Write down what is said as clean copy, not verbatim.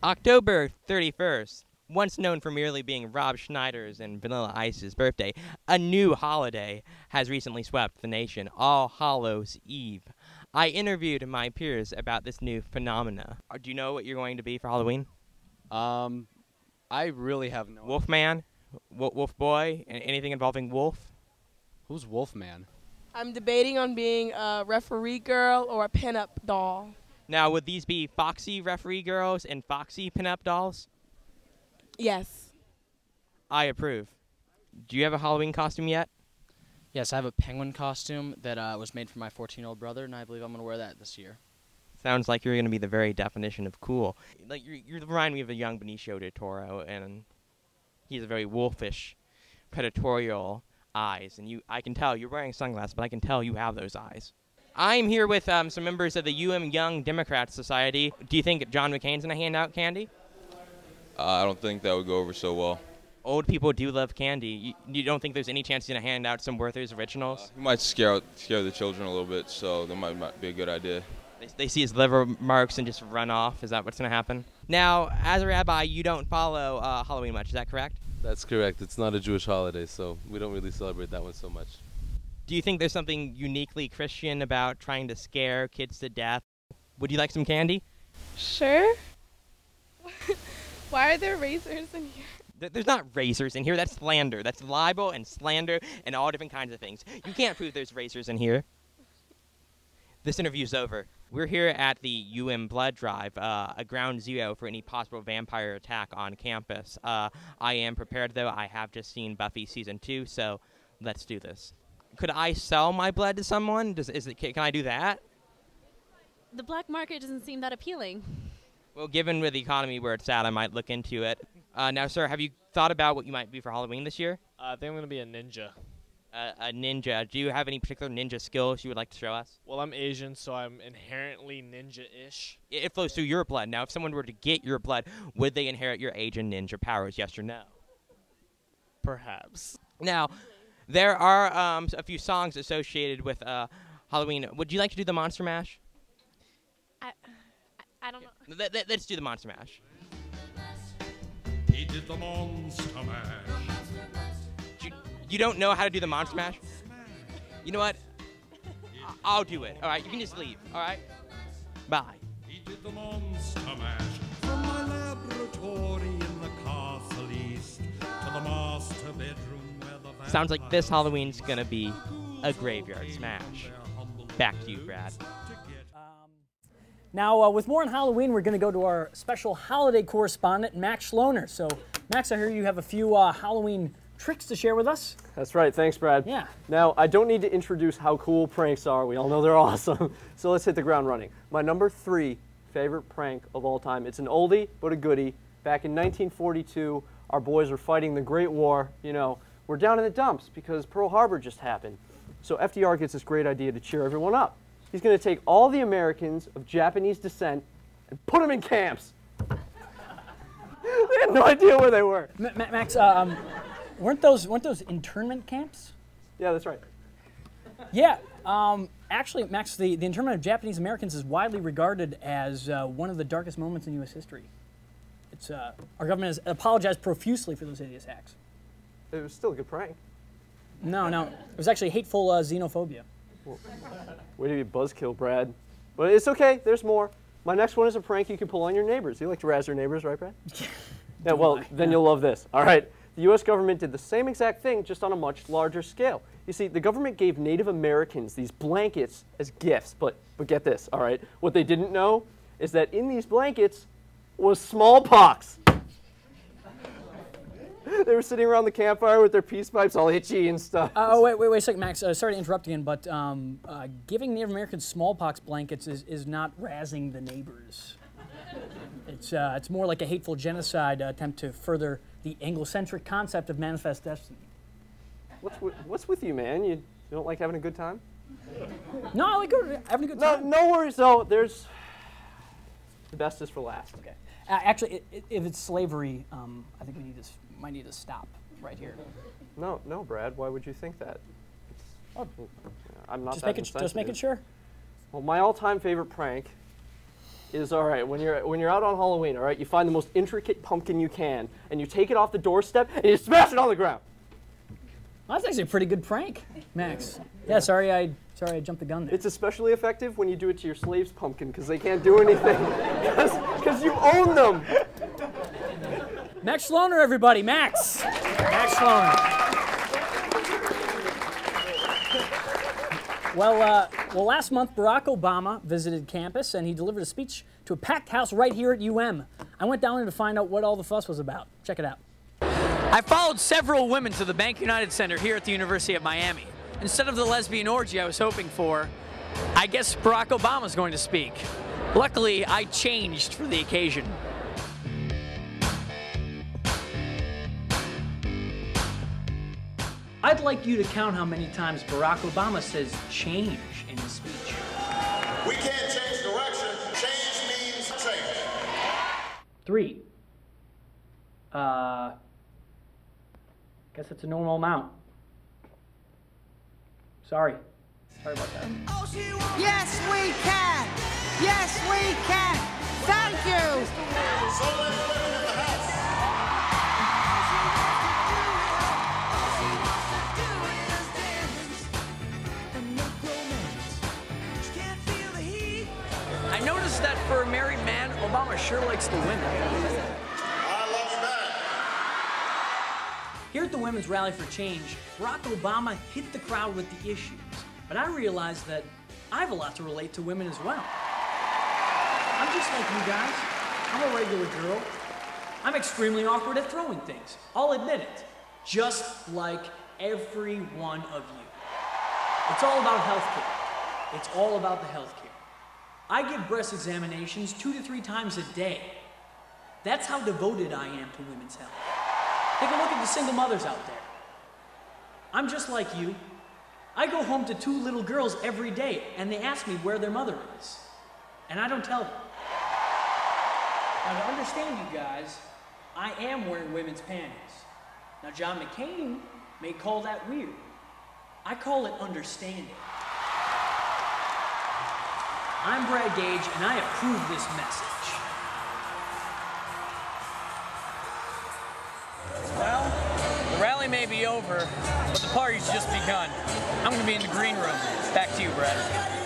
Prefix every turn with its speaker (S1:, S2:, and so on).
S1: October 31st, once known for merely being Rob Schneider's and Vanilla Ice's birthday, a new holiday has recently swept the nation, All Hallows Eve. I interviewed my peers about this new phenomena. Do you know what you're going to be for Halloween?
S2: I really have no idea.
S1: Wolfman? Wolf Boy? Anything involving wolf?
S2: Who's Wolfman?
S3: I'm debating on being a referee girl or a pinup doll.
S1: Now, would these be foxy referee girls and foxy pinup dolls?
S3: Yes.
S1: I approve. Do you have a Halloween costume yet?
S4: Yes, I have a penguin costume that was made for my 14-year-old brother, and I believe I'm going to wear that this year.
S1: Sounds like you're going to be the very definition of cool. Like you remind me of a young Benicio del Toro, and he has a very wolfish, predatorial eyes. And I can tell you're wearing sunglasses, but I can tell you have those eyes. I'm here with some members of the UM Young Democrats Society. Do you think John McCain's going to hand out candy?
S5: I don't think that would go over so well.
S1: Old people do love candy. You don't think there's any chance he's going to hand out some Werther's Originals?
S5: He might scare the children a little bit, so that might be a good idea.
S1: They see his liver marks and just run off. Is that what's going to happen? Now, as a rabbi, you don't follow Halloween much. Is that correct?
S6: That's correct. It's not a Jewish holiday, so we don't really celebrate that one so much.
S1: Do you think there's something uniquely Christian about trying to scare kids to death? Would you like some candy?
S3: Sure. Why are there razors in here?
S1: There's not razors in here. That's slander. That's libel and slander and all different kinds of things. You can't prove there's razors in here. This interview's over. We're here at the UM Blood Drive, a ground zero for any possible vampire attack on campus. I am prepared, though. I have just seen Buffy Season 2, so let's do this. Could I sell my blood to someone? Can I do that?
S7: The black market doesn't seem that appealing.
S1: Well, given with the economy where it's at, I might look into it. Now, sir, have you thought about what you might be for Halloween this year?
S8: I think I'm going to be a ninja.
S1: A ninja. Do you have any particular ninja skills you would like to show us?
S8: Well, I'm Asian, so I'm inherently ninja-ish.
S1: It flows through your blood. Now, if someone were to get your blood, would they inherit your Asian ninja powers, yes or no?
S8: Perhaps.
S1: Now, there are a few songs associated with Halloween. Would you like to do the Monster Mash?
S7: I don't know.
S1: Let's do the Monster Mash.
S9: He did the Monster Mash.
S1: You don't know how to do the Monster Mash? You know what? I'll do it. All right, you can just leave. All right? Bye.
S9: He did the Monster Mash from my laboratory in the castle east to the master bedroom where the
S1: Sounds like this Halloween's gonna be a graveyard smash. Back to you, Brad.
S10: Now, with more on Halloween, we're going to go to our special holiday correspondent, Max Schloner. So, Max, I hear you have a few Halloween tricks to share with us.
S11: That's right. Thanks, Brad.
S10: Yeah.
S11: Now, I don't need to introduce how cool pranks are. We all know they're awesome. So let's hit the ground running. My number 3 favorite prank of all time. It's an oldie, but a goodie. Back in 1942, our boys were fighting the Great War. You know, we're down in the dumps because Pearl Harbor just happened. So FDR gets this great idea to cheer everyone up. He's going to take all the Americans of Japanese descent and put them in camps. They had no idea where they were.
S10: Max, weren't those internment camps?
S11: Yeah, that's right.
S10: Yeah. Actually, Max, the internment of Japanese Americans is widely regarded as one of the darkest moments in U.S. history. It's our government has apologized profusely for those hideous acts.
S11: It was still a good prank.
S10: No, it was actually hateful xenophobia.
S11: Well, way to be buzzkill, Brad. But it's okay, there's more. My next one is a prank you can pull on your neighbors. You like to razz your neighbors, right, Brad? Yeah, well, then you'll love this. All right, the U.S. government did the same exact thing, just on a much larger scale. You see, the government gave Native Americans these blankets as gifts, but get this, all right? What they didn't know is that in these blankets was smallpox. They were sitting around the campfire with their peace pipes all itchy and stuff.
S10: Wait a second, Max. Sorry to interrupt again, but giving Native Americans smallpox blankets is not razzing the neighbors. It's more like a hateful genocide attempt to further the Anglo-centric concept of manifest destiny.
S11: What's with you, man? You don't like having a good time?
S10: No, I like having a good time.
S11: No worries, though. There's the best is for last.
S10: Okay. Actually, if it's slavery, I think we might need to stop right here.
S11: No, Brad. Why would you think that? I'm not
S10: just making sure.
S11: Well, my all-time favorite prank is, all right, when you're out on Halloween, all right, you find the most intricate pumpkin you can, and you take it off the doorstep, and you smash it on the ground.
S10: Well, that's actually a pretty good prank, Max. Yeah, sorry I jumped the gun there.
S11: It's especially effective when you do it to your slave's pumpkin, because they can't do anything, because you own them.
S10: Max Schloner, everybody, Max. Max Schloner. Well, last month, Barack Obama visited campus, and he delivered a speech to a packed house right here at UM. I went down there to find out what all the fuss was about. Check it out.
S12: I followed several women to the Bank United Center here at the University of Miami. Instead of the lesbian orgy I was hoping for, I guess Barack Obama's going to speak. Luckily, I changed for the occasion.
S10: I'd like you to count how many times Barack Obama says change in his speech.
S13: We can't change direction. Change means change.
S10: 3. Guess it's a normal amount. Sorry about that.
S14: Yes, we can. Yes, we can. Thank you.
S13: So many women in the house.
S12: I noticed that for a married man, Obama sure likes the women.
S13: I love you back.
S10: Here at the Women's Rally for Change, Barack Obama hit the crowd with the issues. But I realized that I have a lot to relate to women as well. I'm just like you guys. I'm a regular girl. I'm extremely awkward at throwing things. I'll admit it. Just like every one of you. It's all about healthcare. It's all about the healthcare. I give breast examinations 2 to 3 times a day. That's how devoted I am to women's health. Take a look at the single mothers out there. I'm just like you. I go home to 2 little girls every day, and they ask me where their mother is. And I don't tell them. Now, to understand you guys, I am wearing women's panties. Now, John McCain may call that weird. I call it understanding. I'm Brad Gage, and I approve this message.
S12: Well, the rally may be over, but the party's just begun. I'm going to be in the green room. Back to you, Brad.